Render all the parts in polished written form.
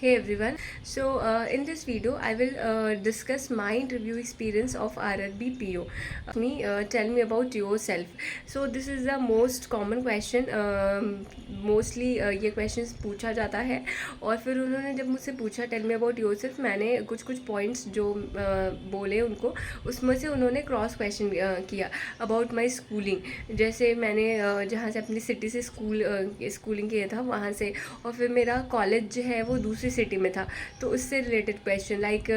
Hey everyone. In this video, I will discuss my interview experience of RRB PO. Tell me about yourself. So, this is the most common question. Mostly ये questions पूछा जाता है और फिर उन्होंने जब मुझसे पूछा tell me about yourself, मैंने कुछ कुछ पॉइंट्स जो बोले उनको, उसमें से उन्होंने क्रॉस क्वेश्चन किया अबाउट माई स्कूलिंग। जैसे मैंने जहाँ से अपनी सिटी से स्कूलिंग किया था वहाँ से, और फिर मेरा कॉलेज जो है वो दूसरी सिटी में था, तो उससे related question like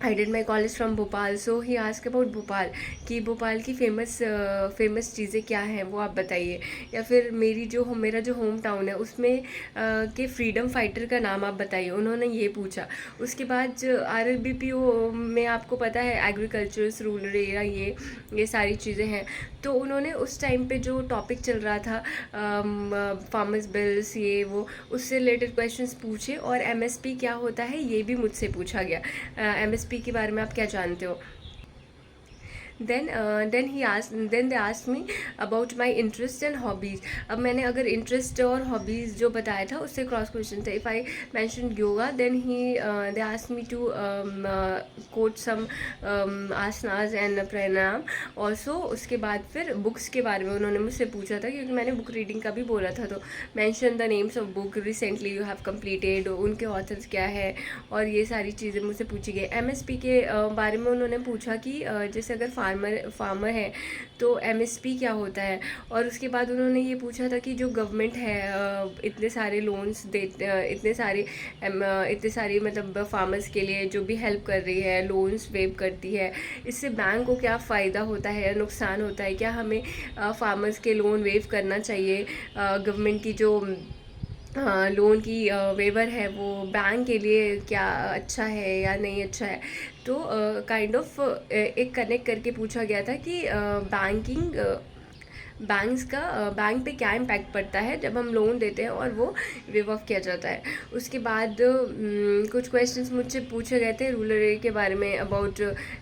I did my college from Bhopal, so he ask about Bhopal कि भोपाल की फेमस चीज़ें क्या हैं वो आप बताइए। या फिर मेरा जो होम टाउन है उसमें के फ्रीडम फाइटर का नाम आप बताइए, उन्होंने ये पूछा। उसके बाद RRBPO में आपको पता है एग्रीकल्चर रूरल एरिया ये सारी चीज़ें हैं, तो उन्होंने उस टाइम पे जो टॉपिक चल रहा था फार्मर्स बिल्स ये वो, उससे रिलेटेड क्वेश्चंस पूछे। और MSP क्या होता है ये भी मुझसे पूछा गया। MSP के बारे में आप क्या जानते हो। Then they asked me about my interest and hobbies. अब मैंने अगर इंटरेस्ट और हॉबीज़ जो बताया था उससे क्रॉस क्वेश्चन था। If I mention yoga then they asked me to quote some asanas and pranayama also. उसके बाद फिर बुक्स के बारे में उन्होंने मुझसे पूछा था, क्योंकि मैंने बुक रीडिंग का भी बोला था, तो mention the names of book recently you have completed, उनके ऑथर्स क्या है, और ये सारी चीज़ें मुझसे पूछी गई। MSP के बारे में उन्होंने पूछा कि जैसे अगर फार्मर है तो MSP क्या होता है। और उसके बाद उन्होंने ये पूछा था कि जो गवर्नमेंट है इतने सारे लोन्स दे, इतने सारी मतलब फार्मर्स के लिए जो भी हेल्प कर रही है, लोन्स वेव करती है, इससे बैंक को क्या फ़ायदा होता है या नुकसान होता है, क्या हमें फार्मर्स के लोन वेव करना चाहिए। गवर्नमेंट की जो लोन की वेवर है वो बैंक के लिए क्या अच्छा है या नहीं अच्छा है। तो काइंड ऑफ एक कनेक्ट करके पूछा गया था कि बैंक पे क्या इम्पैक्ट पड़ता है जब हम लोन देते हैं और वो वेव ऑफ किया जाता है। उसके बाद कुछ क्वेश्चंस मुझसे पूछे गए थे रूरल एरिया के बारे में, about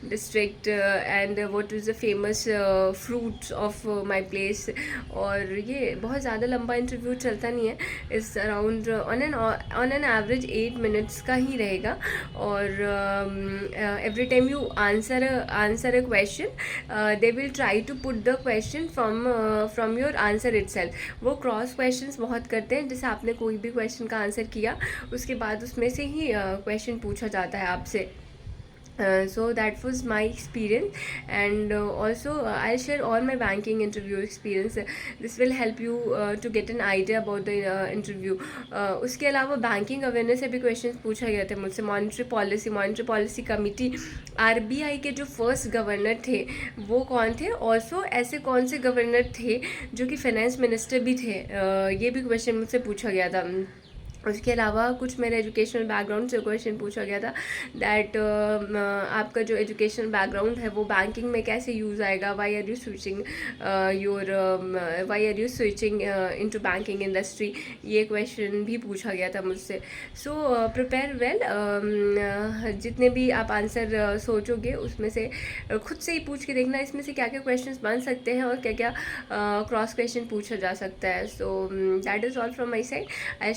district and what is the famous fruits of my place. और ये बहुत ज़्यादा लंबा इंटरव्यू चलता नहीं है, इस around on an average 8 minutes का ही रहेगा। और every time you answer a question they will try to put the question from your answer itself. वो क्रॉस क्वेश्चंस बहुत करते हैं, जैसे आपने कोई भी क्वेश्चन का आंसर किया उसके बाद उसमें से ही क्वेश्चन पूछा जाता है आपसे। So that was my experience, and also I'll share all my banking interview experience. This will help you to get an idea about the interview. उसके अलावा बैंकिंग अवेयरनेस से भी क्वेश्चंस पूछा गया था मुझसे। मॉनिटरी पॉलिसी कमिटी, RBI के जो फर्स्ट गवर्नर थे वो कौन थे, ऑल्सो ऐसे कौन से गवर्नर थे जो कि फाइनेंस मिनिस्टर भी थे, ये भी क्वेश्चन मुझसे पूछा गया था। उसके अलावा कुछ मेरे एजुकेशनल बैकग्राउंड से क्वेश्चन पूछा गया था दैट आपका जो एजुकेशनल बैकग्राउंड है वो बैंकिंग में कैसे यूज़ आएगा, why are you switching into banking industry, ये क्वेश्चन भी पूछा गया था मुझसे। सो प्रिपेयर वेल, जितने भी आप आंसर सोचोगे उसमें से खुद से ही पूछ के देखना इसमें से क्या क्या क्वेश्चंस बन सकते हैं और क्या क्या क्रॉस क्वेश्चन पूछा जा सकता है। So that is all from my side. I